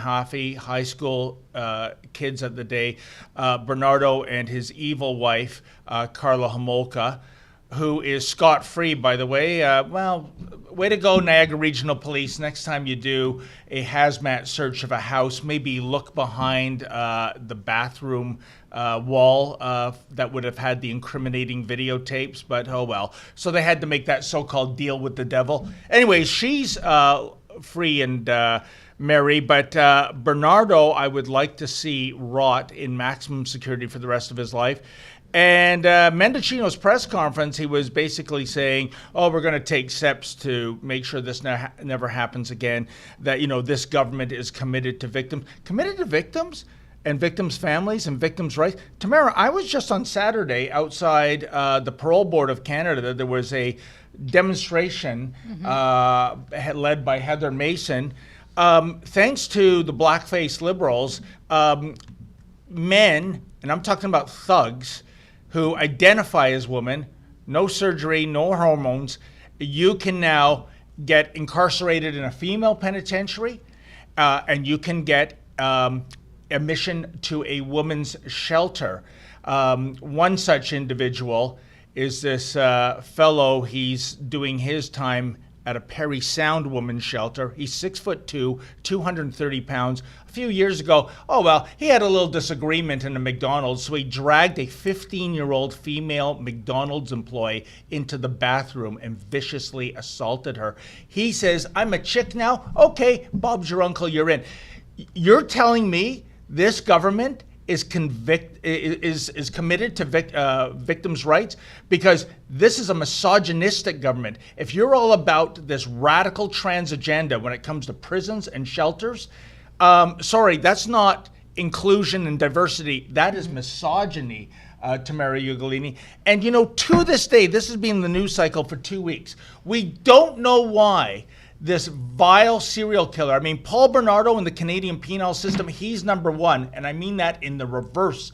Mahaffey high school kids at the day, Bernardo and his evil wife, Carla Homolka, who is scot-free, by the way. Well, way to go, Niagara Regional Police. Next time you do a hazmat search of a house, maybe look behind the bathroom wall that would have had the incriminating videotapes, but oh well. So they had to make that so-called deal with the devil. Anyway, she's free and merry, but Bernardo, I would like to see rot in maximum security for the rest of his life. And Mendicino's press conference, he was basically saying, oh, we're going to take steps to make sure this never happens again, that, this government is committed to victims. Committed to victims and victims' families and victims' rights? Tamara, I was just on Saturday outside the Parole Board of Canada. There was a demonstration led by Heather Mason. Thanks to the blackface liberals, men, and I'm talking about thugs, who identify as women, no surgery, no hormones, you can now get incarcerated in a female penitentiary, and you can get admission to a woman's shelter. One such individual is this fellow. He's doing his time at a Parry Sound women's shelter. He's 6'2", 230 pounds. A few years ago, he had a little disagreement in a McDonald's, so he dragged a 15-year-old female McDonald's employee into the bathroom and viciously assaulted her. He says, I'm a chick now? Okay, Bob's your uncle, you're in. You're telling me this government is committed to victims' rights? Because this is a misogynistic government. If you're all about this radical trans agenda when it comes to prisons and shelters, sorry, that's not inclusion and diversity. That is misogyny, Tamara Ugolini. And to this day, this has been the news cycle for 2 weeks. We don't know why this vile serial killer. I mean, Paul Bernardo in the Canadian penal system, he's number one. And I mean that in the reverse,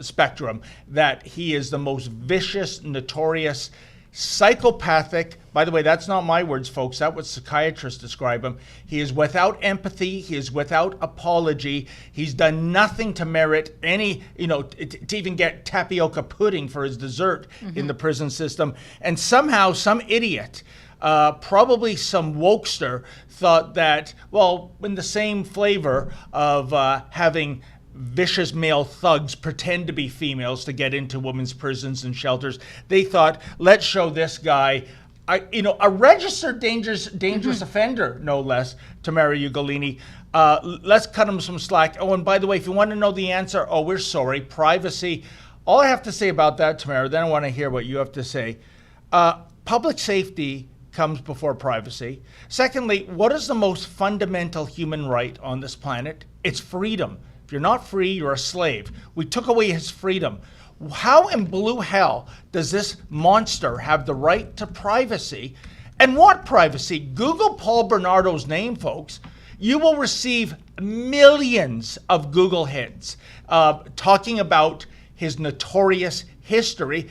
spectrum, that he is the most vicious, notorious, psychopathic. By the way, that's not my words, folks. That's what psychiatrists describe him. He is without empathy. He is without apology. He's done nothing to merit any, to even get tapioca pudding for his dessert in the prison system. And somehow some idiot, probably some wokester, thought that, in the same flavor of having vicious male thugs pretend to be females to get into women's prisons and shelters, they thought, let's show this guy, a registered dangerous offender, no less, Tamara Ugolini. Let's cut him some slack. Oh, and by the way, if you want to know the answer, we're sorry, privacy. All I have to say about that, Tamara, then I want to hear what you have to say. Public safety comes before privacy. Secondly, what is the most fundamental human right on this planet? It's freedom. If you're not free, you're a slave. We took away his freedom. How in blue hell does this monster have the right to privacy? And what privacy? Google Paul Bernardo's name, folks. You will receive millions of Google hits talking about his notorious history.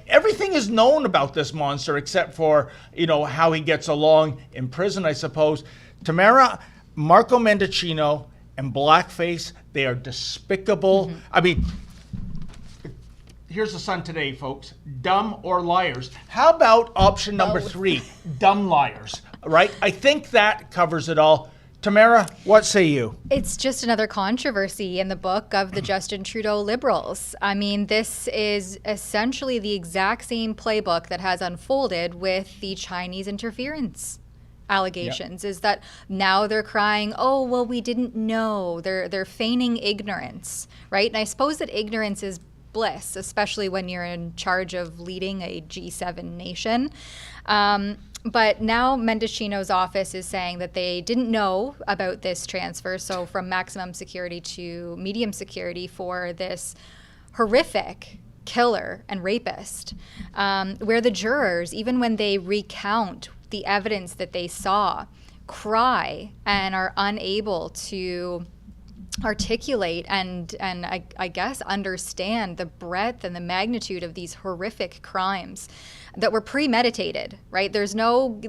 Everything is known about this monster except for, how he gets along in prison, I suppose. Tamara, Marco Mendicino and blackface, they are despicable. I mean, here's the Sun today, folks. Dumb or liars. How about option number 3? Dumb liars, right? I think that covers it all. Tamara, what say you? It's just another controversy in the book of the Justin Trudeau Liberals. I mean, this is essentially the exact same playbook that has unfolded with the Chinese interference allegations. Is that now they're crying, we didn't know. They're feigning ignorance, right? And I suppose that ignorance is bliss, especially when you're in charge of leading a G7 nation. But now Mendicino's office is saying that they didn't know about this transfer, so from maximum security to medium security for this horrific killer and rapist, where the jurors, even when they recount the evidence that they saw, cry and are unable to articulate and I guess understand the breadth and the magnitude of these horrific crimes that were premeditated, right? There's no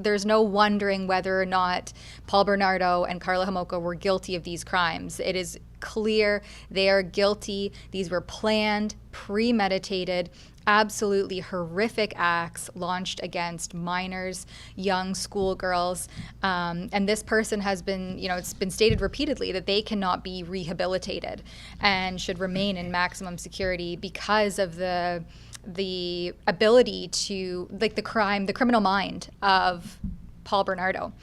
wondering whether or not Paul Bernardo and Karla Homolka were guilty of these crimes. It is clear they are guilty. These were planned, premeditated, absolutely horrific acts launched against minors, young schoolgirls. And this person has been, it's been stated repeatedly that they cannot be rehabilitated and should remain in maximum security because of the ability to, the criminal mind of Paul Bernardo.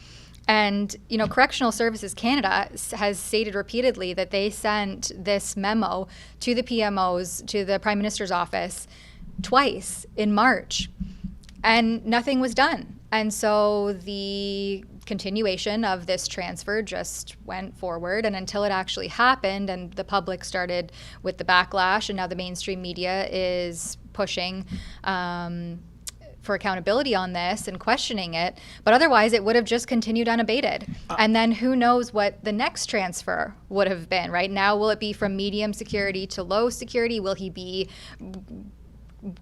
And, Correctional Services Canada has stated repeatedly that they sent this memo to the PMOs, to the Prime Minister's office, twice in March, and nothing was done. And so the continuation of this transfer just went forward, and until it actually happened and the public started with the backlash, and now the mainstream media is pushing for accountability on this and questioning it, but otherwise it would have just continued unabated. And then who knows what the next transfer would have been, right? Now, will it be from medium security to low security? Will he be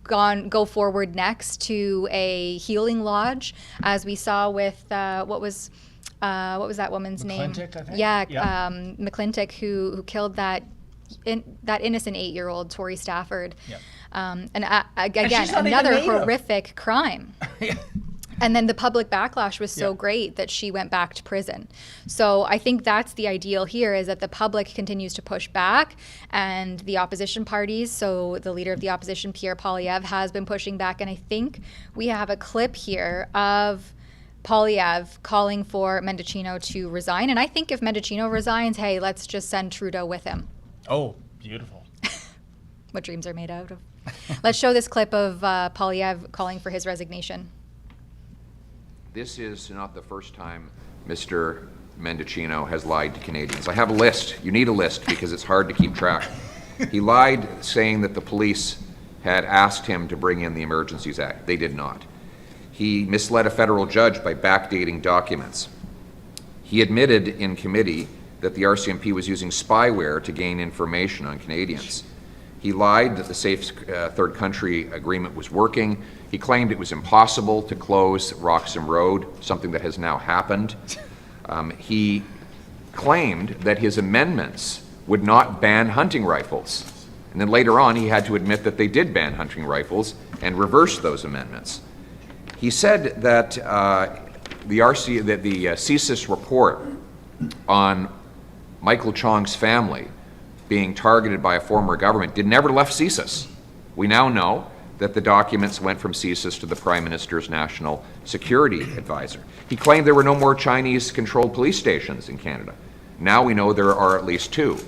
go forward next to a healing lodge, as we saw with what was that woman's name? McClintock, I think. Yeah. McClintock, who killed that innocent 8-year-old Tori Stafford. Yep. Again, another horrific crime. And then the public backlash was so great that she went back to prison. So I think that's the ideal here, is that the public continues to push back, and the opposition parties, so the leader of the opposition, Pierre Poilievre, has been pushing back. And I think we have a clip here of Poilievre calling for Mendicino to resign. And I think if Mendicino resigns, hey, let's just send Trudeau with him. Oh, beautiful. What dreams are made out of. Let's show this clip of Poilievre calling for his resignation. This is not the first time Mr. Mendicino has lied to Canadians. I have a list. You need a list because it's hard to keep track. He lied saying that the police had asked him to bring in the Emergencies Act. They did not. He misled a federal judge by backdating documents. He admitted in committee that the RCMP was using spyware to gain information on Canadians. He lied that the Safe Third Country agreement was working. He claimed it was impossible to close Roxham Road, something that has now happened. He claimed that his amendments would not ban hunting rifles. And then later on, he had to admit that they did ban hunting rifles and reverse those amendments. He said that the CSIS report on Michael Chong's family being targeted by a former government never left CSIS. We now know that the documents went from CSIS to the Prime Minister's National Security Advisor. He claimed there were no more Chinese-controlled police stations in Canada. Now we know there are at least 2.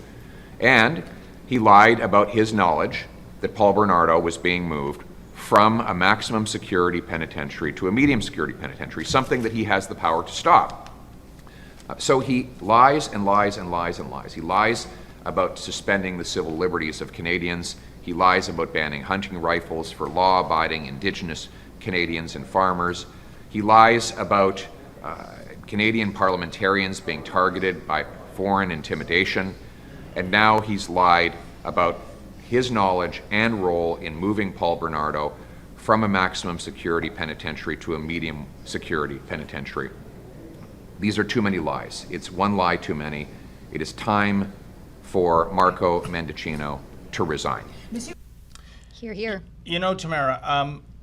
And he lied about his knowledge that Paul Bernardo was being moved from a maximum security penitentiary to a medium security penitentiary, something that he has the power to stop. So he lies and lies and lies and lies. He lies about suspending the civil liberties of Canadians. He lies about banning hunting rifles for law-abiding Indigenous Canadians and farmers. He lies about Canadian parliamentarians being targeted by foreign intimidation. And now he's lied about his knowledge and role in moving Paul Bernardo from a maximum security penitentiary to a medium security penitentiary. These are too many lies. It's one lie too many. It is time for Marco Mendicino to resign. Hear, hear. Tamara,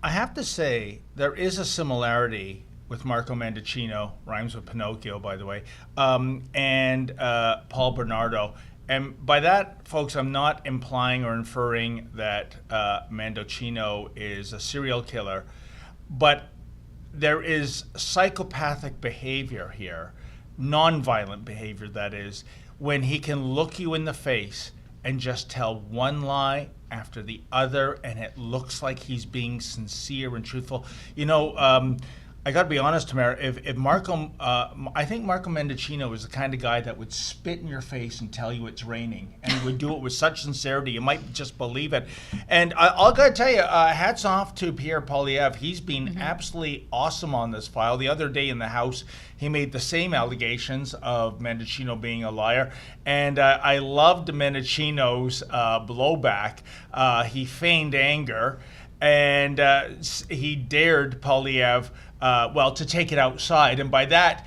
I have to say there is a similarity with Marco Mendicino, rhymes with Pinocchio, by the way, and Paul Bernardo. And by that, folks, I'm not implying or inferring that Mendicino is a serial killer, but there is psychopathic behavior here, nonviolent behavior, that is, when he can look you in the face and just tell one lie after the other, and it looks like he's being sincere and truthful. I got to be honest, Tamara. If Marco, I think Marco Mendicino is the kind of guy that would spit in your face and tell you it's raining, and he would do it with such sincerity you might just believe it. And I'll gotta tell you, hats off to Pierre Poilievre. He's been absolutely awesome on this file. The other day in the House, he made the same allegations of Mendicino being a liar, and I loved Mendicino's blowback. He feigned anger, and he dared Poilievre, to take it outside. And by that,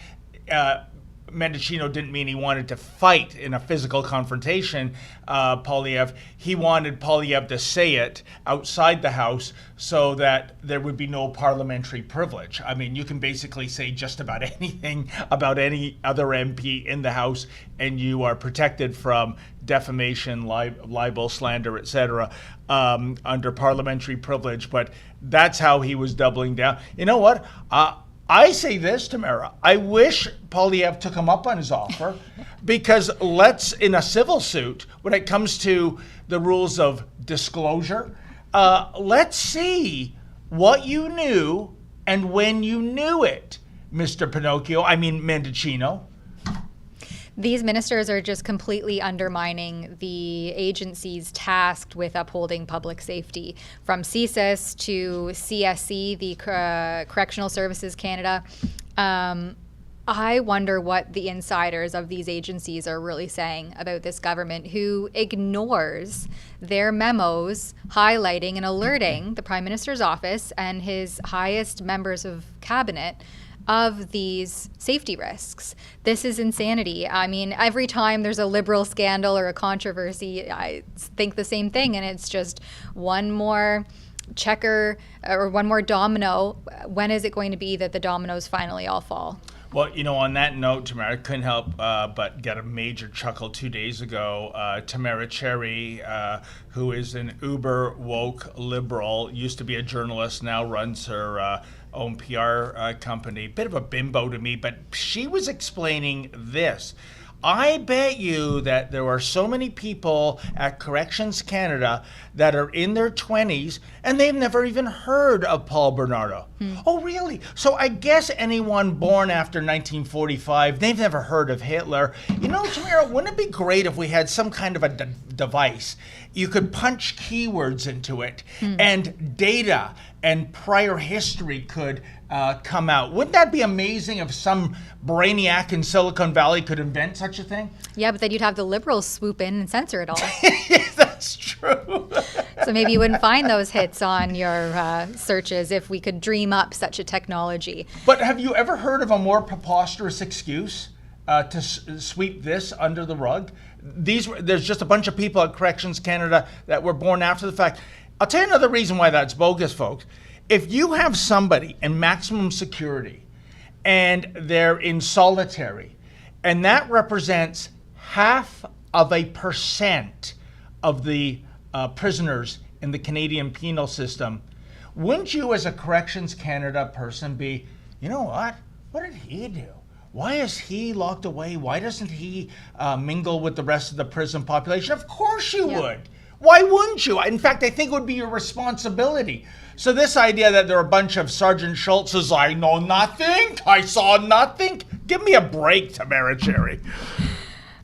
Mendicino didn't mean he wanted to fight in a physical confrontation, Poilievre. He wanted Poilievre to say it outside the House so that there would be no parliamentary privilege. I mean, you can basically say just about anything about any other MP in the House, and you are protected from defamation, libel, slander, etc., under parliamentary privilege. But that's how he was doubling down. You know what? I say this, Tamara. I wish Poilievre took him up on his offer, because in a civil suit, when it comes to the rules of disclosure, let's see what you knew and when you knew it, Mr. Mendicino. These ministers are just completely undermining the agencies tasked with upholding public safety, from CSIS to CSC, the Correctional Services Canada. I wonder what the insiders of these agencies are really saying about this government, who ignores their memos highlighting and alerting the Prime Minister's office and his highest members of cabinet of these safety risks. This is insanity. I mean, every time there's a Liberal scandal or a controversy, I think the same thing, and it's just one more checker or one more domino. When is it going to be that the dominoes finally all fall? Well, on that note, Tamara, I couldn't help but get a major chuckle 2 days ago. Tamara Cherry, who is an uber woke liberal, used to be a journalist, now runs her own PR company. Bit of a bimbo to me, but she was explaining this. I bet you that there are so many people at Corrections Canada that are in their 20s and they've never even heard of Paul Bernardo. Oh, really? So I guess anyone born after 1945, they've never heard of Hitler. Tamara, wouldn't it be great if we had some kind of a device? You could punch keywords into it and data and prior history could come out. Wouldn't that be amazing if some brainiac in Silicon Valley could invent such a thing? Yeah, but then you'd have the Liberals swoop in and censor it all. That's true. So maybe you wouldn't find those hits on your searches if we could dream up such a technology. But have you ever heard of a more preposterous excuse to sweep this under the rug? There's just a bunch of people at Corrections Canada that were born after the fact. I'll tell you another reason why that's bogus, folks. If you have somebody in maximum security and they're in solitary, and that represents 0.5% of the prisoners in the Canadian penal system, wouldn't you as a Corrections Canada person be, you know what did he do? Why is he locked away? Why doesn't he mingle with the rest of the prison population? Of course you would. Why wouldn't you? In fact, I think it would be your responsibility. So this idea that there are a bunch of Sergeant Schultz's, I know nothing, I saw nothing. Give me a break, Tamara Cherry.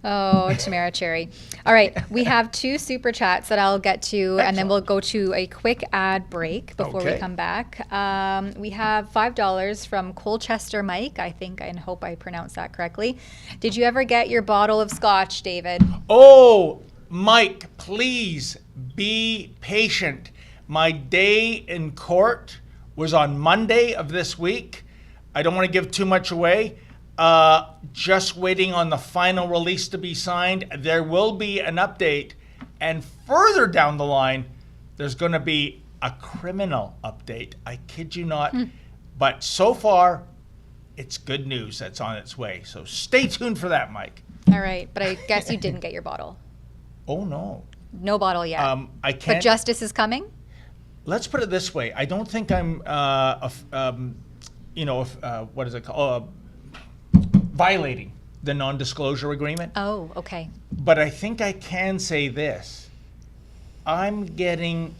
Oh, Tamara Cherry. All right, we have 2 super chats that I'll get to, excellent, and then we'll go to a quick ad break before we come back. We have $5 from Colchester Mike. I think and hope I pronounced that correctly. Did you ever get your bottle of scotch, David? Oh, Mike, please be patient. My day in court was on Monday of this week. I don't want to give too much away. Just waiting on the final release to be signed. There will be an update. And further down the line, there's going to be a criminal update. I kid you not. But so far, it's good news that's on its way. So stay tuned for that, Mike. All right. But I guess you didn't get your bottle. Oh, no. No bottle yet. I can't. But justice is coming? Let's put it this way. I don't think I'm, what is it called? Violating the non-disclosure agreement. Oh, okay. But I think I can say this. I'm getting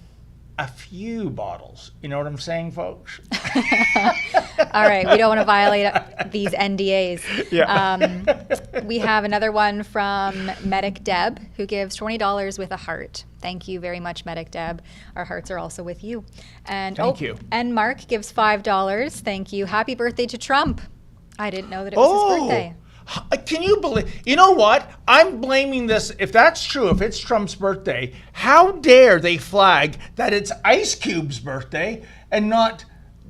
a few bottles. You know what I'm saying, folks? All right, we don't want to violate these NDAs. Yeah. We have another one from Medic Deb, who gives $20 with a heart. Thank you very much, Medic Deb. Our hearts are also with you. And Thank you. And Mark gives $5. Thank you. Happy birthday to Trump. I didn't know that it was his birthday. Can you believe? You know what? I'm blaming this. If that's true, if it's Trump's birthday, how dare they flag that it's Ice Cube's birthday and not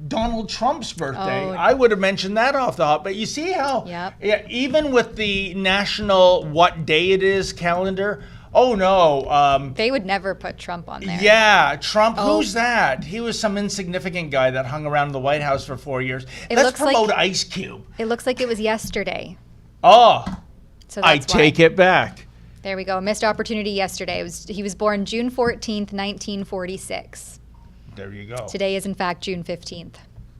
Donald Trump's birthday? Oh. I would have mentioned that off the hop. But you see how, yeah, even with the national what day it is calendar, oh no. They would never put Trump on there. Yeah, Trump. Who's that? He was some insignificant guy that hung around the White House for 4 years. Let's promote Ice Cube. It looks like it was yesterday. Oh, so I take it back. There we go. Missed opportunity yesterday. He was born June 14th, 1946. There you go. Today is, in fact, June 15th.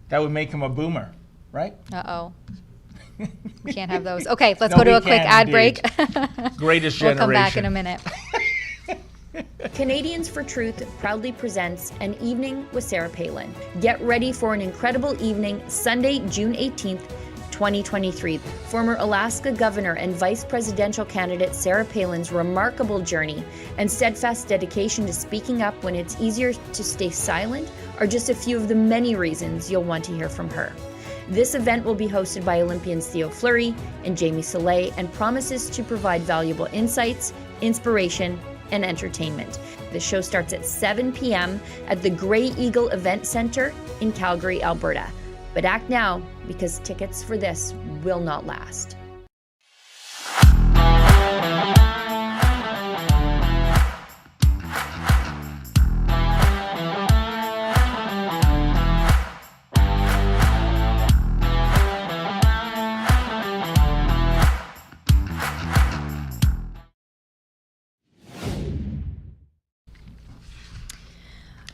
That would make him a boomer, right? Uh-oh. We can't have those. Okay, let's go to a quick ad break. Greatest generation. We'll come back in a minute. Canadians for Truth proudly presents An Evening with Sarah Palin. Get ready for an incredible evening, Sunday, June 18th, 2023. Former Alaska Governor and Vice Presidential candidate Sarah Palin's remarkable journey and steadfast dedication to speaking up when it's easier to stay silent are just a few of the many reasons you'll want to hear from her. This event will be hosted by Olympians Theo Fleury and Jamie Soleil and promises to provide valuable insights, inspiration, and entertainment. The show starts at 7 p.m. at the Grey Eagle Event Center in Calgary, Alberta. But act now, because tickets for this will not last.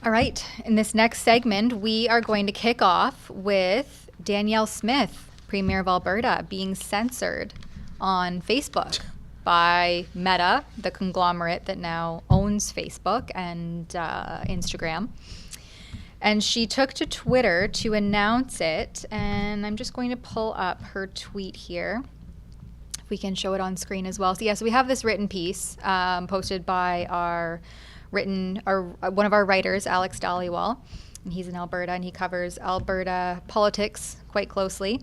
All right, in this next segment, we are going to kick off with Danielle Smith, Premier of Alberta, being censored on Facebook by Meta, the conglomerate that now owns Facebook and Instagram. And she took to Twitter to announce it, and I'm just going to pull up her tweet here. If we can show it on screen as well. So we have this written piece posted by one of our writers, Alex Dhaliwal, and he's in Alberta, and he covers Alberta politics quite closely.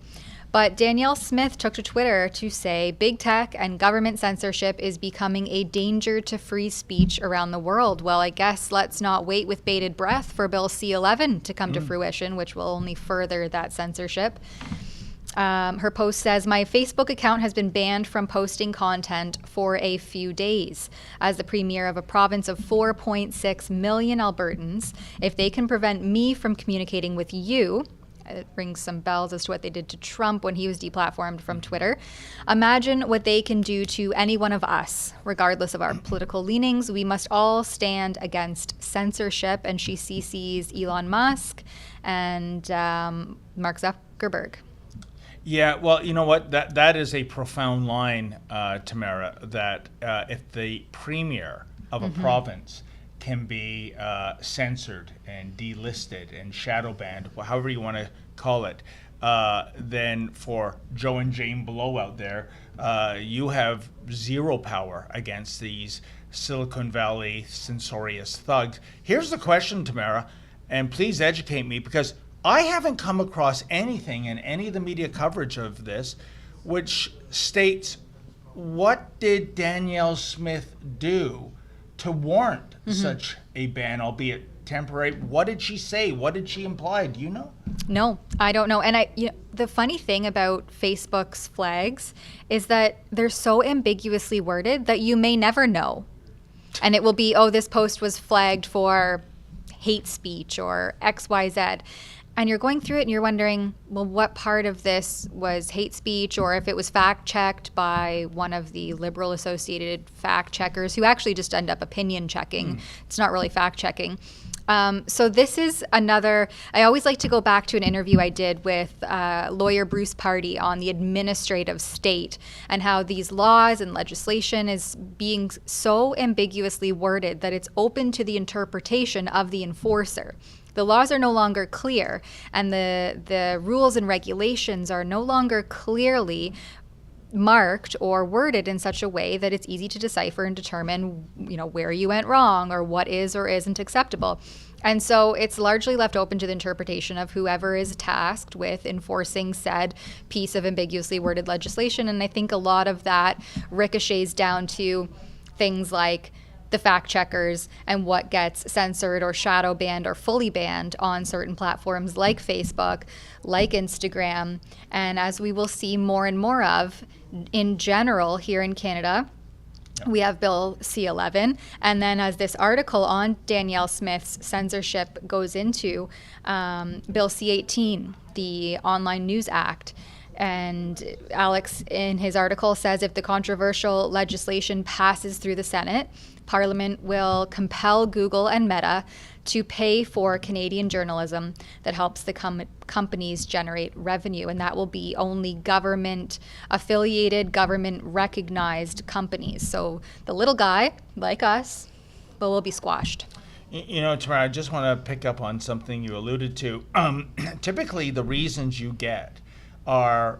But Danielle Smith took to Twitter to say, big tech and government censorship is becoming a danger to free speech around the world. Well, I guess let's not wait with bated breath for Bill C-11 to come to fruition, which will only further that censorship. Her post says, my Facebook account has been banned from posting content for a few days. As the premier of a province of 4.6 million Albertans, if they can prevent me from communicating with you, it rings some bells as to what they did to Trump when he was deplatformed from Twitter. Imagine what they can do to any one of us, regardless of our political leanings. We must all stand against censorship. And she CCs Elon Musk and Mark Zuckerberg. Yeah, well, you know what? That is a profound line, Tamara, that if the premier of a province can be censored and delisted and shadow banned, however you want to call it, then for Joe and Jane below out there, you have zero power against these Silicon Valley censorious thugs. Here's the question, Tamara, and please educate me, because I haven't come across anything in any of the media coverage of this which states, what did Danielle Smith do to warrant such a ban, albeit temporary? What did she say? What did she imply? Do you know? No, I don't know. And the funny thing about Facebook's flags is that they're so ambiguously worded that you may never know. And it will be, oh, this post was flagged for hate speech or XYZ. And you're going through it and you're wondering, well, what part of this was hate speech, or if it was fact-checked by one of the liberal associated fact-checkers who actually just end up opinion checking. It's not really fact-checking. So this is another, I always like to go back to an interview I did with lawyer Bruce Pardy on the administrative state and how these laws and legislation is being so ambiguously worded that it's open to the interpretation of the enforcer. The laws are no longer clear, and the rules and regulations are no longer clearly marked or worded in such a way that it's easy to decipher and determine, where you went wrong or what is or isn't acceptable. And so it's largely left open to the interpretation of whoever is tasked with enforcing said piece of ambiguously worded legislation. And I think a lot of that ricochets down to things like the fact checkers and what gets censored or shadow banned or fully banned on certain platforms like Facebook, like Instagram, and as we will see more and more of in general here in Canada. We have Bill C-11, and then as this article on Danielle Smith's censorship goes into, Bill C-18, the Online News Act. And Alex, in his article, says if the controversial legislation passes through the Senate, Parliament will compel Google and Meta to pay for Canadian journalism that helps the companies generate revenue. And that will be only government-affiliated, government-recognized companies. So the little guy, like us, will be squashed. Tamara, I just want to pick up on something you alluded to. Typically, the reasons you get are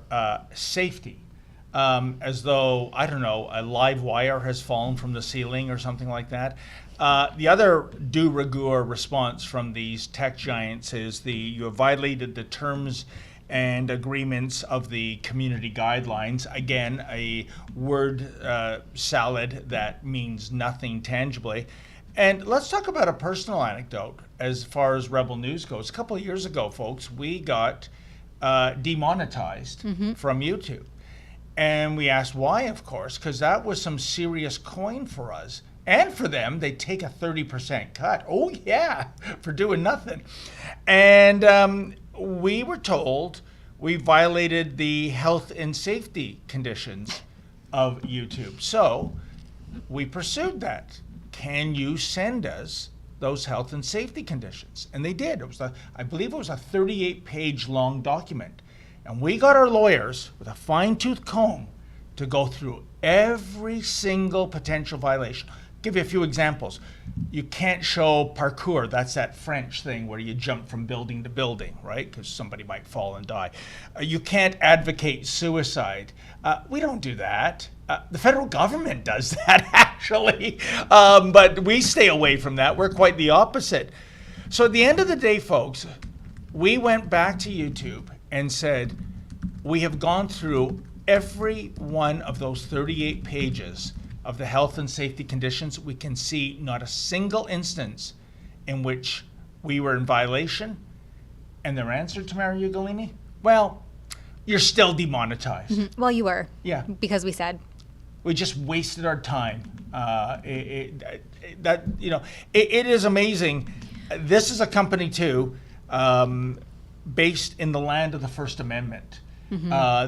safety. As though, I don't know, a live wire has fallen from the ceiling or something like that. The other de rigueur response from these tech giants is you have violated the terms and agreements of the community guidelines. Again, a word salad that means nothing tangibly. And let's talk about a personal anecdote as far as Rebel News goes. A couple of years ago, folks, we got demonetized from YouTube. And we asked why, of course, because that was some serious coin for us. And for them, they take a 30% cut. Oh, yeah, for doing nothing. And we were told we violated the health and safety conditions of YouTube. So we pursued that. Can you send us those health and safety conditions? And they did. I believe it was a 38-page long document. And we got our lawyers with a fine-tooth comb to go through every single potential violation. I'll give you a few examples. You can't show parkour. That's that French thing where you jump from building to building, right? Because somebody might fall and die. You can't advocate suicide. We don't do that. The federal government does that, actually. But we stay away from that. We're quite the opposite. So at the end of the day, folks, we went back to YouTube and said, we have gone through every one of those 38 pages of the health and safety conditions. We can see not a single instance in which we were in violation. And their answer to Mary Ugolini? Well, you're still demonetized. Well, you were. Yeah. Because we said. We just wasted our time. It is amazing. This is a company, too, based in the land of the First Amendment.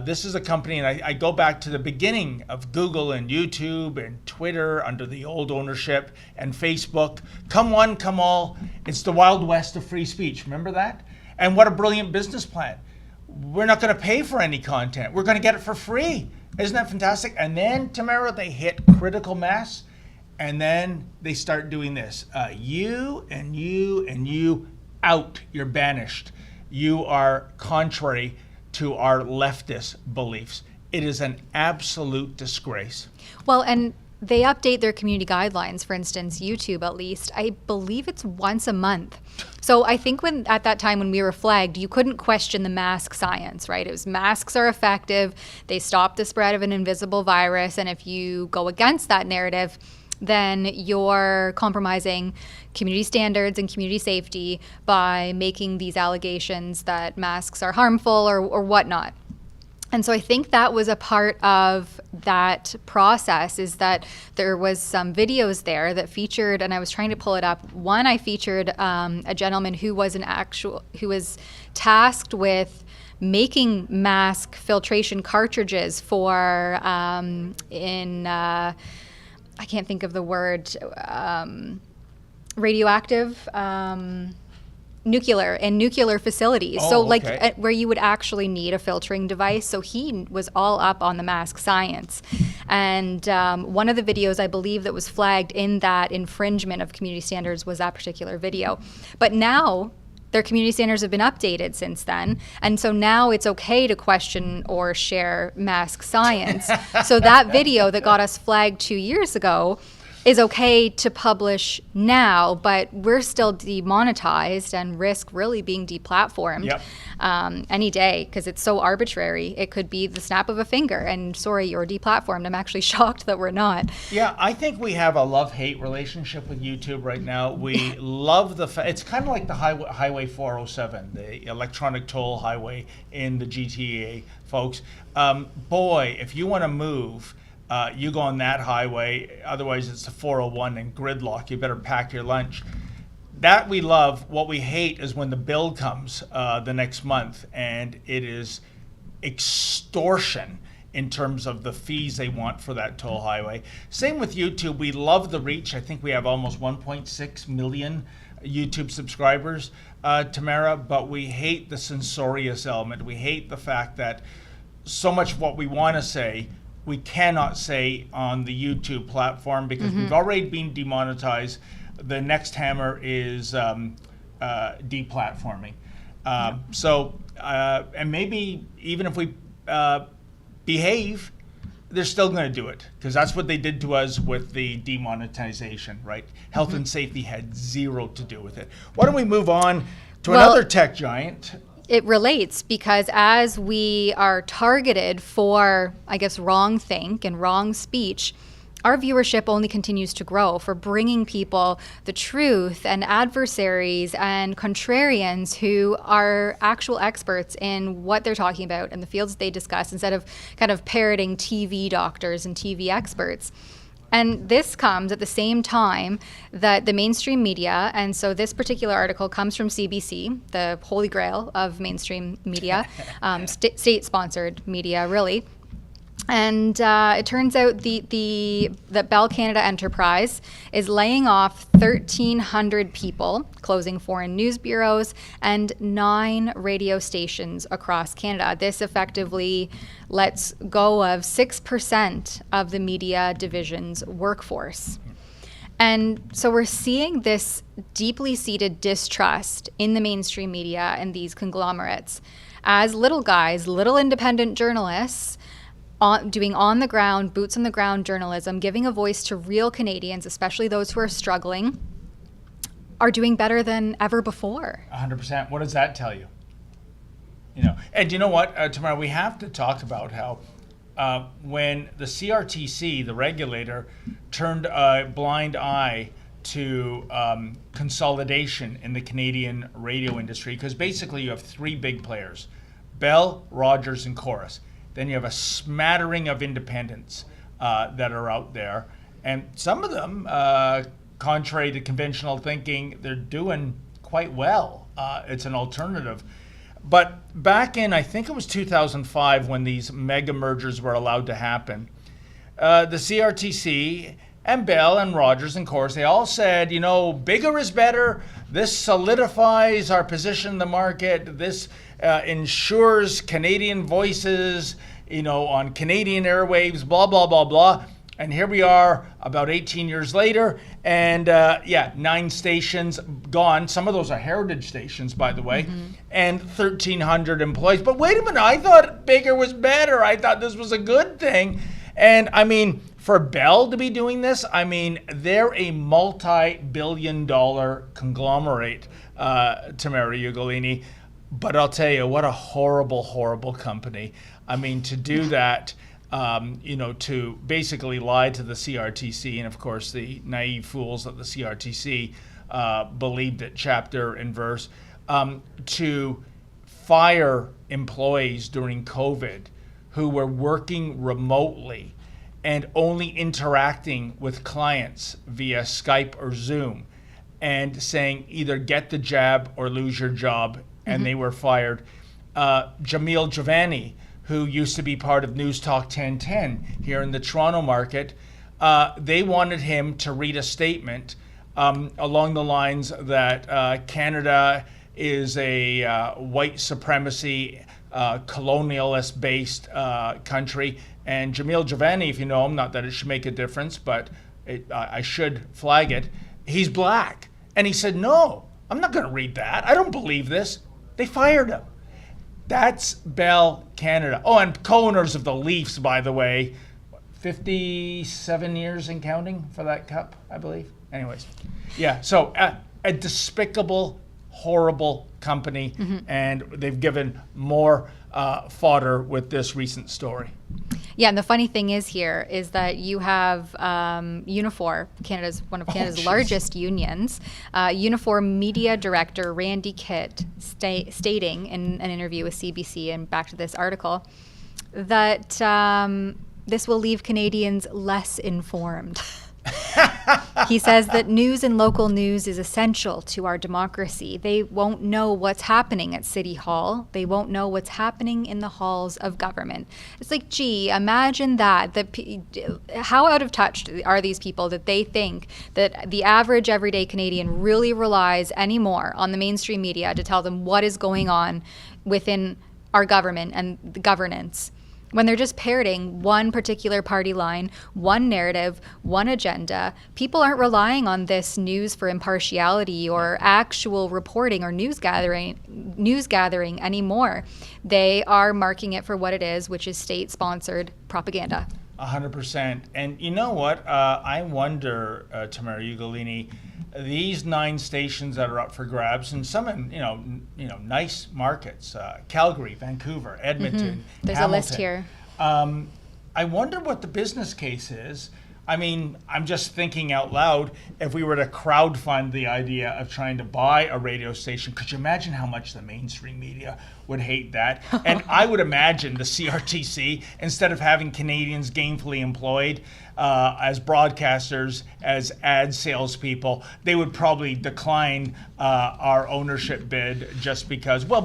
This is a company, and I go back to the beginning of Google and YouTube and Twitter under the old ownership and Facebook. Come one, come all. It's the Wild West of free speech. Remember that? And what a brilliant business plan. We're not going to pay for any content. We're going to get it for free. Isn't that fantastic? And then, Tamara, they hit critical mass, and then they start doing this. You and you and you out. You're banished. You are contrary to our leftist beliefs. It is an absolute disgrace. Well, and they update their community guidelines. For instance, YouTube, at least, I believe it's once a month. So I think at that time when we were flagged, you couldn't question the mask science, right? It was masks are effective. They stop the spread of an invisible virus. And if you go against that narrative, then you're compromising community standards and community safety by making these allegations that masks are harmful or whatnot. And so I think that was a part of that process, is that there was some videos there that featured, and I was trying to pull it up. One, I featured a gentleman who was tasked with making mask filtration cartridges for I can't think of the word. radioactive nuclear facilities. Oh, so like okay. where you would actually need a filtering device. So he was all up on the mask science. And one of the videos I believe that was flagged in that infringement of community standards was that particular video. But now their community standards have been updated since then. And so now it's okay to question or share mask science. So that video that got us flagged 2 years ago is okay to publish now, but we're still demonetized and risk really being deplatformed any day because it's so arbitrary. It could be the snap of a finger and sorry, you're deplatformed. I'm actually shocked that we're not. Yeah, I think we have a love-hate relationship with YouTube right now. We love it's kind of like the Highway 407, the electronic toll highway in the GTA, folks. Boy, if you want to move, you go on that highway, otherwise it's the 401 and gridlock. You better pack your lunch. That we love. What we hate is when the bill comes the next month and it is extortion in terms of the fees they want for that toll highway. Same with YouTube. We love the reach. I think we have almost 1.6 million YouTube subscribers, Tamara, but we hate the censorious element. We hate the fact that so much of what we want to say we cannot say on the YouTube platform because we've already been demonetized. The next hammer is deplatforming. And maybe even if we behave, they're still going to do it because that's what they did to us with the demonetization, right? Health and safety had zero to do with it. Why don't we move on to another tech giant? It relates because as we are targeted for, I guess, wrong think and wrong speech, our viewership only continues to grow for bringing people the truth and adversaries and contrarians who are actual experts in what they're talking about and the fields they discuss instead of kind of parroting TV doctors and TV experts. And this comes at the same time that the mainstream media, and so this particular article comes from CBC, the holy grail of mainstream media, state-sponsored media, really. And it turns out that Bell Canada Enterprise is laying off 1,300 people, closing 4 news bureaus and 9 radio stations across Canada. This effectively lets go of 6% of the media division's workforce. And so we're seeing this deeply seated distrust in the mainstream media and these conglomerates as little guys, little independent journalists, doing on-the-ground, boots-on-the-ground journalism, giving a voice to real Canadians, especially those who are struggling, are doing better than ever before. 100%. What does that tell you? And you know what, Tamara, we have to talk about how when the CRTC, the regulator, turned a blind eye to consolidation in the Canadian radio industry, because basically you have 3 big players, Bell, Rogers, and Chorus. Then you have a smattering of independents that are out there. And some of them, contrary to conventional thinking, they're doing quite well. It's an alternative. But back in, I think it was 2005, when these mega mergers were allowed to happen, the CRTC and Bell and Rogers and Chorus, they all said, bigger is better. This solidifies our position in the market. This ensures Canadian voices, on Canadian airwaves, blah, blah, blah, blah. And here we are about 18 years later, and 9 stations gone. Some of those are heritage stations, by the way, and 1,300 employees. But wait a minute, I thought bigger was better. I thought this was a good thing. And I mean, for Bell to be doing this, they're a multi-billion-dollar conglomerate, Tamara Ugolini. But I'll tell you, what a horrible, horrible company. To do that, to basically lie to the CRTC, and of course the naive fools at the CRTC believed it chapter and verse, to fire employees during COVID who were working remotely and only interacting with clients via Skype or Zoom and saying either get the jab or lose your job, and they were fired. Jamil Javani, who used to be part of News Talk 1010 here in the Toronto market, they wanted him to read a statement along the lines that Canada is a white supremacy, colonialist-based country. And Jamil Javani, if you know him, not that it should make a difference, but I should flag it, he's black. And he said, no, I'm not going to read that. I don't believe this. They fired him. That's Bell Canada. Oh, and co-owners of the Leafs, by the way, 57 years and counting for that cup, I believe. Anyways, yeah, so a despicable, horrible company, and they've given more fodder with this recent story. Yeah, and the funny thing is here is that you have Unifor, one of Canada's largest unions. Unifor media director Randy Kitt stating in an interview with CBC, and back to this article, that this will leave Canadians less informed. He says that news and local news is essential to our democracy. They won't know what's happening at City Hall. They won't know what's happening in the halls of government. It's like, gee, imagine that. How out of touch are these people that they think that the average everyday Canadian really relies anymore on the mainstream media to tell them what is going on within our government and the governance, when they're just parroting one particular party line, one narrative, one agenda. People aren't relying on this news for impartiality or actual reporting or news gathering anymore. They are marking it for what it is, which is state-sponsored propaganda. 100%. And you know what? I wonder, Tamara Ugolini, these 9 stations that are up for grabs, and some in nice markets, Calgary, Vancouver, Edmonton, There's Hamilton. a list here. I wonder what the business case is. I mean, I'm just thinking out loud, if we were to crowdfund the idea of trying to buy a radio station, could you imagine how much the mainstream media would hate that? And I would imagine the CRTC, instead of having Canadians gainfully employed as broadcasters, as ad salespeople, they would probably decline our ownership bid just because, do the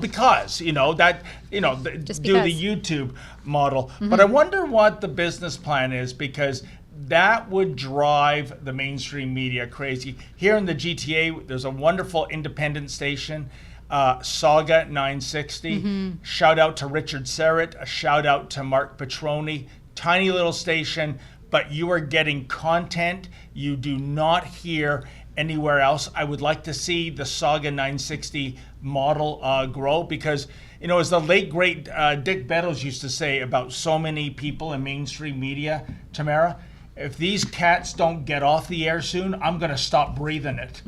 YouTube model. But I wonder what the business plan is, because that would drive the mainstream media crazy. Here in the GTA, there's a wonderful independent station, Saga 960. Shout out to Richard Serrett, a shout out to Mark Petroni. Tiny little station, but you are getting content you do not hear anywhere else. I would like to see the Saga 960 model grow, because, as the late, great Dick Bettles used to say about so many people in mainstream media, Tamara, if these cats don't get off the air soon, I'm going to stop breathing it.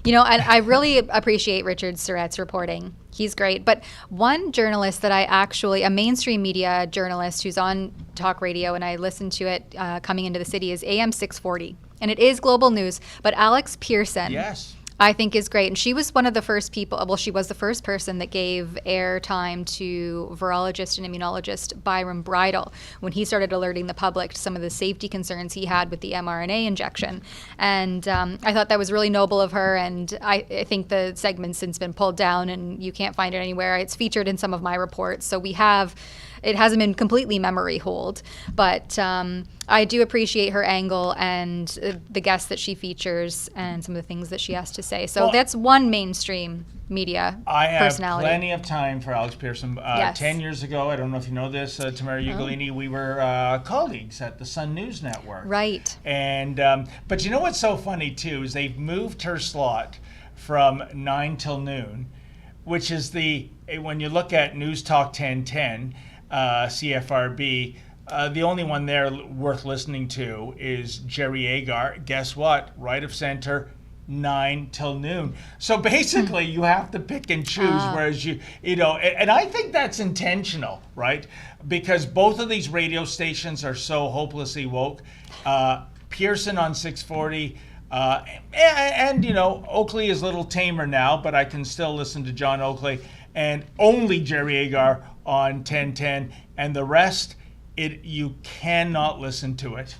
And I really appreciate Richard Serrett's reporting. He's great. But one journalist that a mainstream media journalist who's on talk radio, and I listen to it coming into the city, is AM 640. And it is global news. But Alex Pearson. Yes. I think is great. And she was one of the first people, she was the first person that gave airtime to virologist and immunologist Byron Bridle when he started alerting the public to some of the safety concerns he had with the mRNA injection. And I thought that was really noble of her. And I think the segment's since been pulled down and you can't find it anywhere. It's featured in some of my reports. So it hasn't been completely memory hold, but I do appreciate her angle and the guests that she features and some of the things that she has to say. So that's one mainstream media personality. I have plenty of time for Alex Pearson. Yes. 10 years ago, I don't know if you know this, Tamara Ugolini, we were colleagues at the Sun News Network. Right. And but you know what's so funny too is they've moved her slot from 9 till noon, which is when you look at News Talk 1010, CFRB, the only one there worth listening to is Jerry Agar. Guess what? Right of center, 9 till noon. So basically, you have to pick and choose. Whereas and I think that's intentional, right? Because both of these radio stations are so hopelessly woke. Pearson on 640. And Oakley is a little tamer now, but I can still listen to John Oakley, and only Jerry Agar on 1010, and the rest, you cannot listen to it.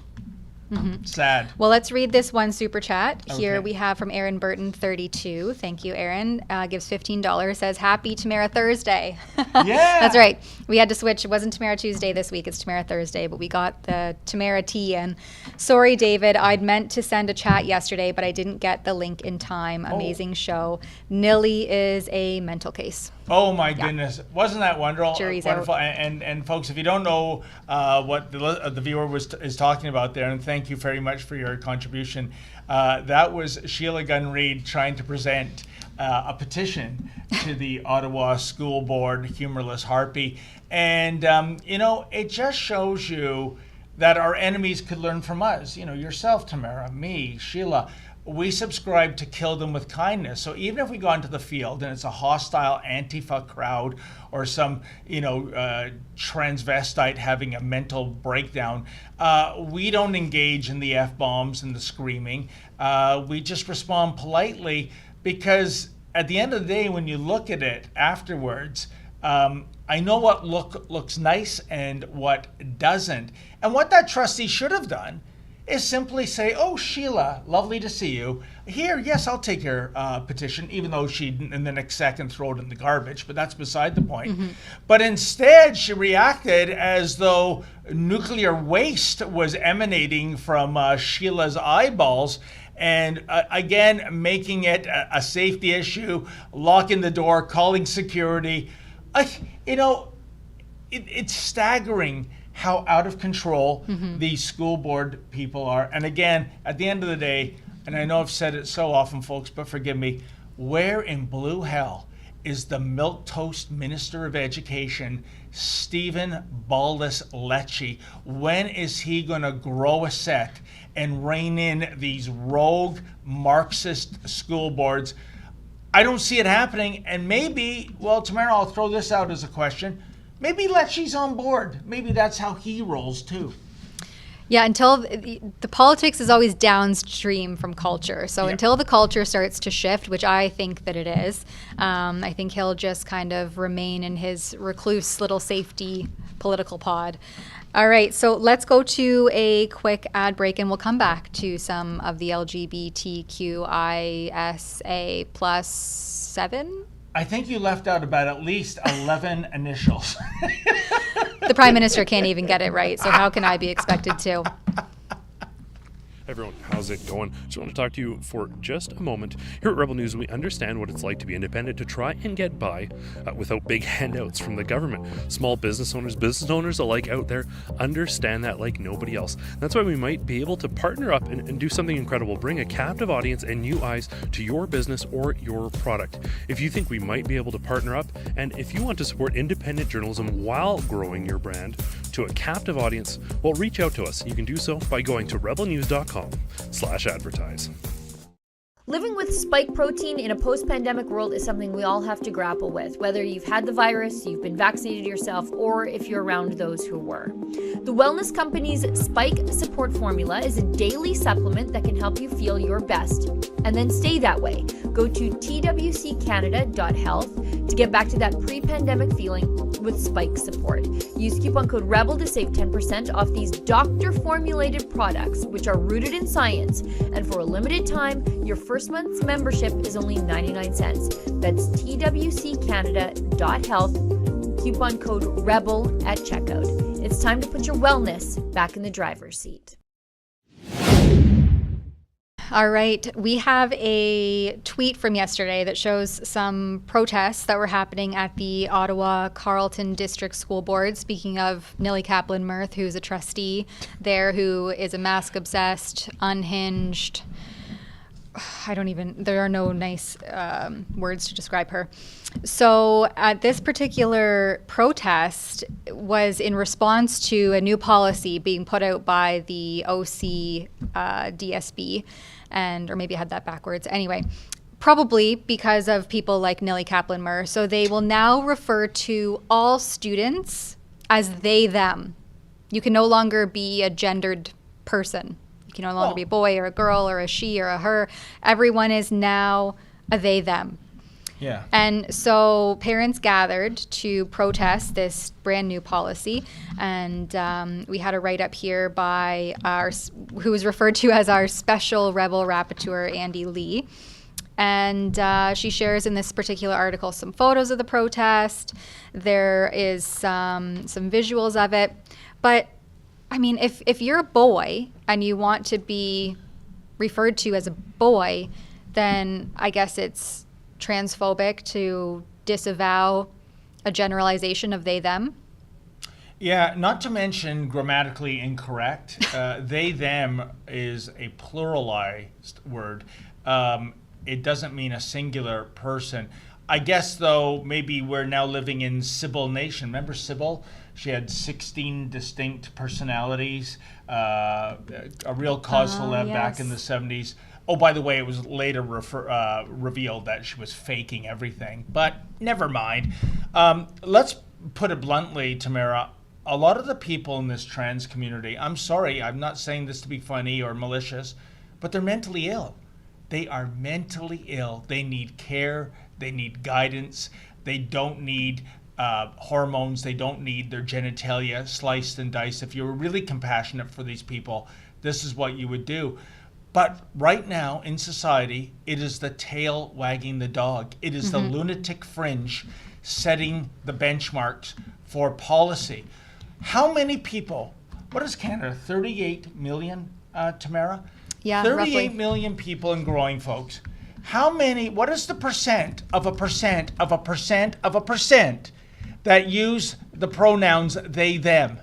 Sad. Well, let's read this one super chat. Here Okay. we have from Aaron Burton, 32. Thank you, Aaron. Gives $15. Says, happy Tamara Thursday. Yeah. That's right. We had to switch. It wasn't Tamara Tuesday this week. It's Tamara Thursday, but we got the Tamara tea in. Sorry, David. I'd meant to send a chat yesterday, but I didn't get the link in time. Amazing show. Nilly is a mental case. Oh my goodness! Wasn't that wonderful? Jury's wonderful. out. And folks, if you don't know what the viewer is talking about there, and thank you very much for your contribution. That was Sheila Gunn Reid trying to present a petition to the Ottawa School Board, Humorless Harpy, and it just shows you that our enemies could learn from us. Yourself, Tamara, me, Sheila. We subscribe to kill them with kindness. So even if we go into the field and it's a hostile Antifa crowd or some, transvestite having a mental breakdown, we don't engage in the F-bombs and the screaming. We just respond politely, because at the end of the day, when you look at it afterwards, I know what looks nice and what doesn't. And what that trustee should have done is simply say, oh, Sheila, lovely to see you. Here, yes, I'll take your petition, even though she'd in the next second throw it in the garbage, but that's beside the point. But instead, she reacted as though nuclear waste was emanating from Sheila's eyeballs, and again, making it a safety issue, locking the door, calling security. It's staggering how out of control these school board people are. And again, at the end of the day, and I know I've said it so often, folks, but forgive me, where in blue hell is the milquetoast Minister of Education, Stephen Baldus Lecce? When is he going to grow a set and rein in these rogue Marxist school boards? I don't see it happening. And maybe, well, Tamara, I'll throw this out as a question. Maybe Lecce's on board. Maybe that's how he rolls too. Yeah, until the politics is always downstream from culture. So until the culture starts to shift, which I think that it is, I think he'll just kind of remain in his recluse little safety political pod. All right, so let's go to a quick ad break, and we'll come back to some of the LGBTQISA plus 7. I think you left out about at least 11 initials. The Prime Minister can't even get it right, so how can I be expected to? Hey everyone, how's it going? Just want to talk to you for just a moment. Here at Rebel News, we understand what it's like to be independent, to try and get by without big handouts from the government. Small business owners alike out there understand that like nobody else. That's why we might be able to partner up and do something incredible, bring a captive audience and new eyes to your business or your product. If you think we might be able to partner up, and if you want to support independent journalism while growing your brand to a captive audience, well, reach out to us. You can do so by going to rebelnews.com/advertise. Living with spike protein in a post-pandemic world is something we all have to grapple with, whether you've had the virus, you've been vaccinated yourself, or if you're around those who were. The wellness company's Spike Support Formula is a daily supplement that can help you feel your best and then stay that way. Go to twccanada.health to get back to that pre-pandemic feeling with Spike Support. Use coupon code REBEL to save 10% off these doctor-formulated products, which are rooted in science, and for a limited time, your first month's membership is only 99 cents. That's twccanada.health, coupon code REBEL at checkout. It's time to put your wellness back in the driver's seat. All right, we have a tweet from yesterday that shows some protests that were happening at the Ottawa Carleton District School Board. Speaking of Nilly Kaplan-Mirth, who's a trustee there, who is a mask-obsessed, unhinged, there are no nice words to describe her. So this particular protest was in response to a new policy being put out by the OC DSB, or maybe I had that backwards. Anyway, probably because of people like Nilly Kaplan-Mirth. So they will now refer to all students as they, them. You can no longer be a gendered person. You can no longer be a boy or a girl or a she or a her. Everyone is now a they, them. Yeah. And so parents gathered to protest this brand new policy. And we had a write-up here by who was referred to as our special rebel rapporteur, Andy Lee. And she shares in this particular article some photos of the protest. There is some visuals of it. But, I mean, if you're a boy and you want to be referred to as a boy, then I guess it's transphobic to disavow a generalization of they, them. Yeah, not to mention grammatically incorrect. They, them is a pluralized word. It doesn't mean a singular person. I guess, though, maybe we're now living in Sybil Nation. Remember Sybil? She had 16 distinct personalities, a real cause celeb back in the 70s. Oh, by the way, it was later revealed that she was faking everything. But never mind. Let's put it bluntly, Tamara. A lot of the people in this trans community, I'm sorry, I'm not saying this to be funny or malicious, but they're mentally ill. They are mentally ill. They need care. They need guidance. They don't need hormones. They don't need their genitalia sliced and diced. If you were really compassionate for these people, this is what you would do. But right now in society, it is the tail wagging the dog. It is the lunatic fringe setting the benchmarks for policy. How many people, what is Canada, 38 million, Tamara? Yeah, 38 roughly. million people and growing, folks. What is the percent of a percent of a percent of a percent that use the pronouns they, them?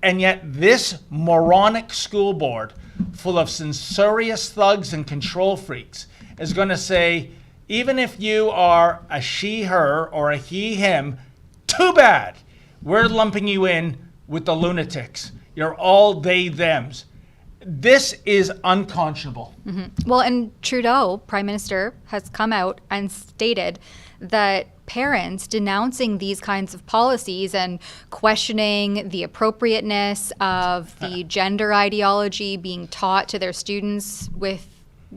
And yet this moronic school board full of censorious thugs and control freaks is going to say, even if you are a she, her, or a he, him, too bad. We're lumping you in with the lunatics. You're all they, thems. This is unconscionable. Well, and Trudeau, Prime Minister, has come out and stated that parents denouncing these kinds of policies and questioning the appropriateness of the gender ideology being taught to their students with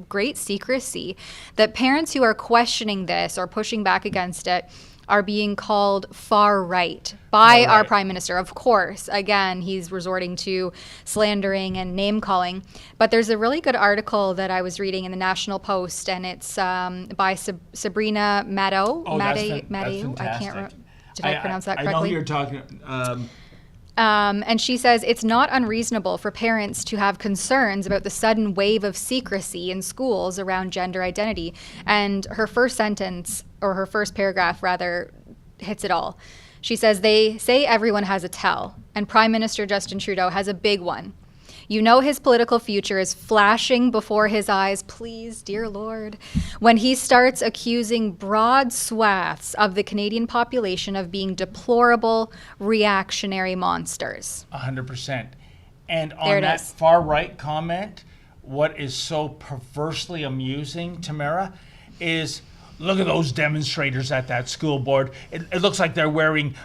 great secrecy, that parents who are questioning this or pushing back against it are being called far right by our Prime Minister. Of course, again, he's resorting to slandering and name calling. But there's a really good article that I was reading in the National Post, and it's by Sabrina Maddow. That's Maddow. fantastic. I can't remember. Did I pronounce that I correctly? know who you're talking. And she says it's not unreasonable for parents to have concerns about the sudden wave of secrecy in schools around gender identity. And her first sentence, or her first paragraph rather, hits it all. She says, they say everyone has a tell, and Prime Minister Justin Trudeau has a big one. You know his political future is flashing before his eyes, please, dear Lord, when he starts accusing broad swaths of the Canadian population of being deplorable, reactionary monsters. 100%. And on that far right comment, what is so perversely amusing, Tamara, is look at those demonstrators at that school board. It looks like they're wearing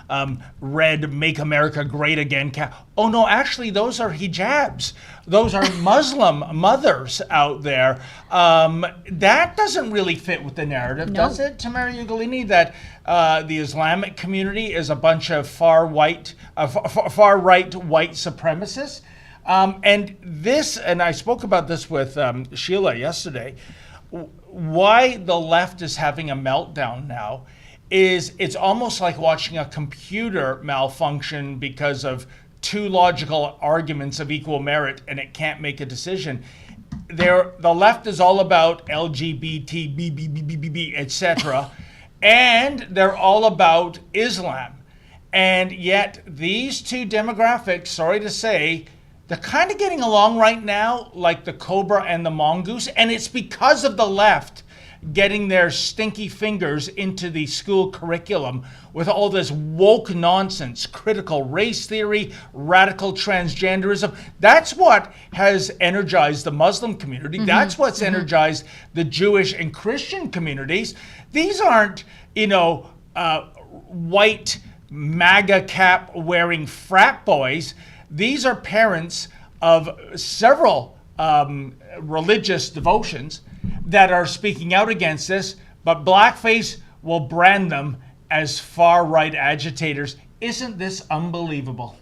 red Make America Great Again cap. Oh no, actually those are hijabs. Those are Muslim mothers out there. That doesn't really fit with the narrative, does it, Tamara Ugolini, that the Islamic community is a bunch of far right white supremacists? And I spoke about this with Sheila yesterday. Why the left is having a meltdown now is it's almost like watching a computer malfunction because of two logical arguments of equal merit and it can't make a decision. The left is all about LGBT, etc. And they're all about Islam. And yet these two demographics, sorry to say, they're kind of getting along right now like the cobra and the mongoose, and it's because of the left getting their stinky fingers into the school curriculum with all this woke nonsense, critical race theory, radical transgenderism. That's what has energized the Muslim community. That's what's energized the Jewish and Christian communities. These aren't, white MAGA cap wearing frat boys. These are parents of several religious devotions that are speaking out against this, but blackface will brand them as far-right agitators. Isn't this unbelievable?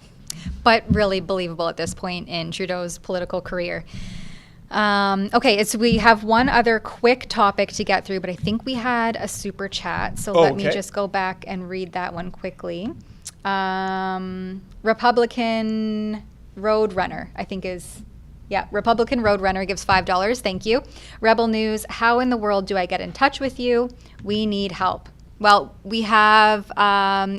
But really believable at this point in Trudeau's political career. Okay, so we have one other quick topic to get through, but I think we had a super chat. So let me just go back and read that one quickly. Republican Roadrunner, I think is... Yeah, Republican Roadrunner gives $5. Thank you. Rebel News, how in the world do I get in touch with you? We need help. Well, we have,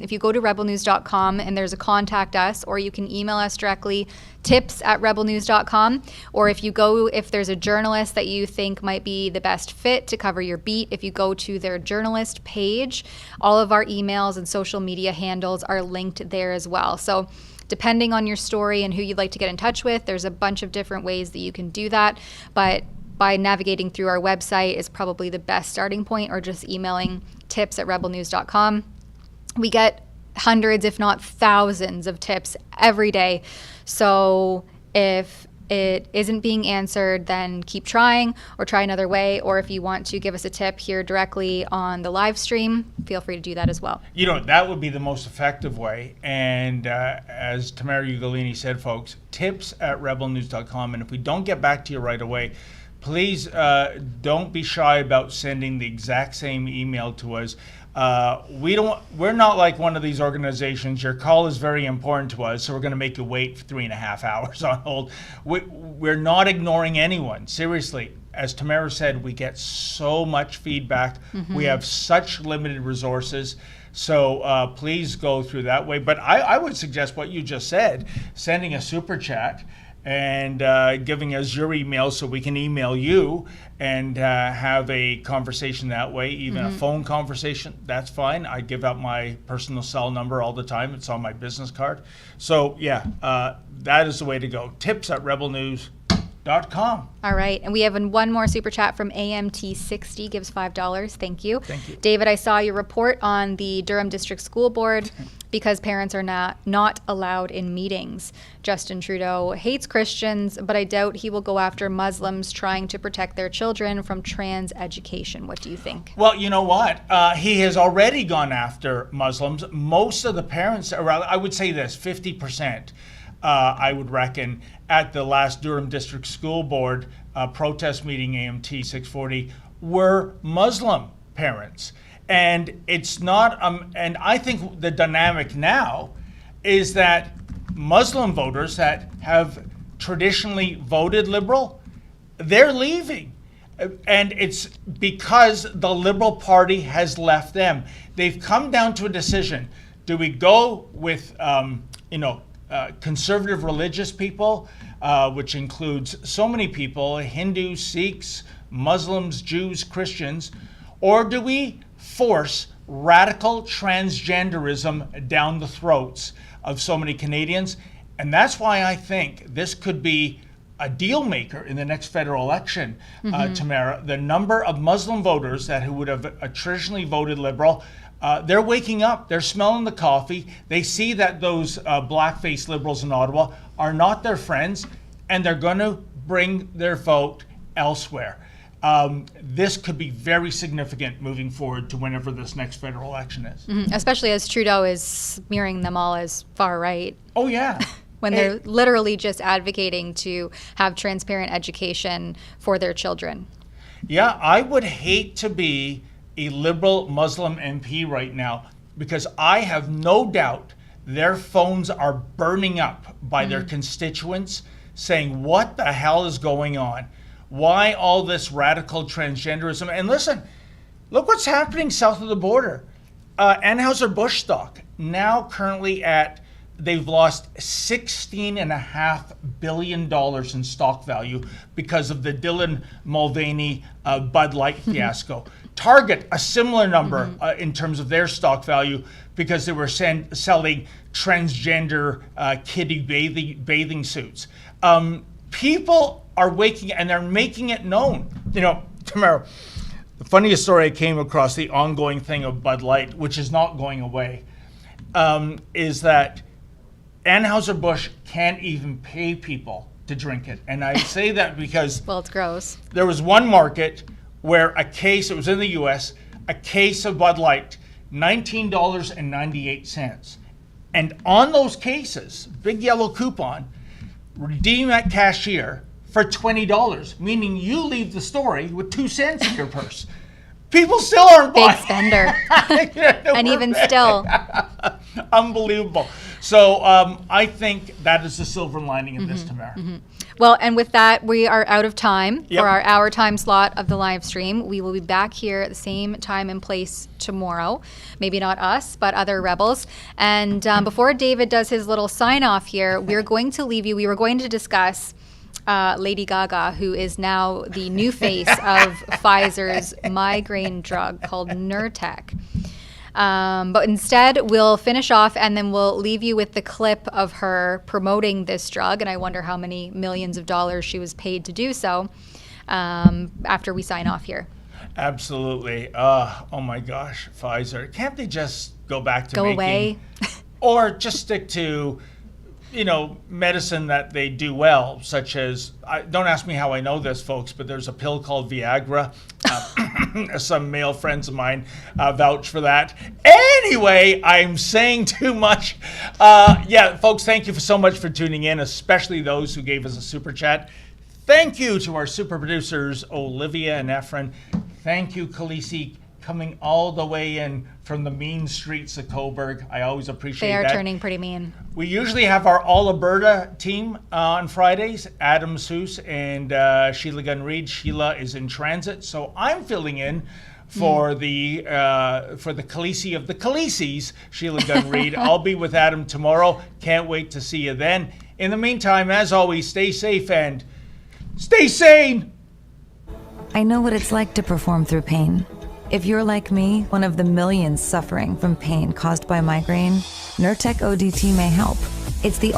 if you go to rebelnews.com and there's a contact us, or you can email us directly, tips@rebelnews.com. Or if there's a journalist that you think might be the best fit to cover your beat, if you go to their journalist page, all of our emails and social media handles are linked there as well. So depending on your story and who you'd like to get in touch with, there's a bunch of different ways that you can do that. But by navigating through our website is probably the best starting point, or just emailing tips@rebelnews.com. We get hundreds, if not thousands, of tips every day. So if it isn't being answered, then keep trying or try another way. Or if you want to give us a tip here directly on the live stream, feel free to do that as well. That would be the most effective way. And as Tamara Ugolini said, folks, tips@rebelnews.com. And if we don't get back to you right away, please don't be shy about sending the exact same email to us. We're not like one of these organizations. Your call is very important to us, so we're going to make you wait for 3.5 hours on hold. We're not ignoring anyone. Seriously, as Tamara said, we get so much feedback. Mm-hmm. We have such limited resources. So please go through that way. But I would suggest what you just said, sending a super chat and giving us your email so we can email you and have a conversation that way, even a phone conversation, that's fine. I give out my personal cell number all the time. It's on my business card. So that is the way to go. tips@rebelnews.com. All right. And we have one more super chat from AMT60, gives $5. Thank you. Thank you. David, I saw your report on the Durham District School Board because parents are not allowed in meetings. Justin Trudeau hates Christians, but I doubt he will go after Muslims trying to protect their children from trans education. What do you think? Well, you know what? He has already gone after Muslims. Most of the parents, I would say this, 50%, I would reckon, at the last Durham District School Board protest meeting, AMT 640, were Muslim parents. And it's not, and I think the dynamic now is that Muslim voters that have traditionally voted Liberal, they're leaving. And it's because the Liberal Party has left them. They've come down to a decision. Do we go with, conservative religious people, which includes so many people, Hindus, Sikhs, Muslims, Jews, Christians, or do we force radical transgenderism down the throats of so many Canadians? And that's why I think this could be a deal maker in the next federal election, Tamara. The number of Muslim voters who would have traditionally voted Liberal, they're waking up, they're smelling the coffee, they see that those black-faced Liberals in Ottawa are not their friends, and they're going to bring their vote elsewhere. This could be very significant moving forward to whenever this next federal election is. Mm-hmm. Especially as Trudeau is smearing them all as far right. Oh, yeah. When they're literally just advocating to have transparent education for their children. Yeah, I would hate to be a Liberal Muslim MP right now, because I have no doubt their phones are burning up by their constituents saying, what the hell is going on? Why all this radical transgenderism? And listen, look what's happening south of the border. Anheuser-Busch stock now currently they've lost $16.5 billion in stock value because of the Dylan Mulvaney Bud Light fiasco. Target, a similar number in terms of their stock value because they were selling transgender kiddie bathing suits. People are waking and they're making it known. Tamara, the funniest story I came across, the ongoing thing of Bud Light, which is not going away, is that Anheuser-Busch can't even pay people to drink it. And I say that because well, it's gross. There was one market where it was in the US, a case of Bud Light, $19.98. And on those cases, big yellow coupon, redeem at cashier for $20, meaning you leave the store with 2 cents in your purse. People still aren't Big buying. spender. And even still. Unbelievable. So I think that is the silver lining of this, Tamara. Well, and with that, we are out of time Yep. for our hour time slot of the live stream. We will be back here at the same time and place tomorrow. Maybe not us, but other rebels. And before David does his little sign off here, we're going to leave you. We were going to discuss Lady Gaga, who is now the new face of Pfizer's migraine drug called Nurtec. But instead, we'll finish off and then we'll leave you with the clip of her promoting this drug. And I wonder how many millions of dollars she was paid to do so after we sign off here. Absolutely. Oh my gosh, Pfizer. Can't they just go back to Go making... away. Or just stick to, medicine that they do well, such as, don't ask me how I know this, folks, but there's a pill called Viagra. Some male friends of mine vouch for that. Anyway, I'm saying too much. Folks, thank you so much for tuning in, especially those who gave us a super chat. Thank you to our super producers, Olivia and Efren. Thank you, Khaleesi, coming all the way in from the mean streets of Coburg. I always appreciate that. They are turning pretty mean. We usually have our All Alberta team on Fridays, Adam Seuss and Sheila Gunn-Reid. Sheila is in transit, so I'm filling in for the Khaleesi of the Khaleesi's, Sheila Gunn-Reid. I'll be with Adam tomorrow. Can't wait to see you then. In the meantime, as always, stay safe and stay sane. I know what it's like to perform through pain. If you're like me, one of the millions suffering from pain caused by migraine, Nurtec ODT may help. It's the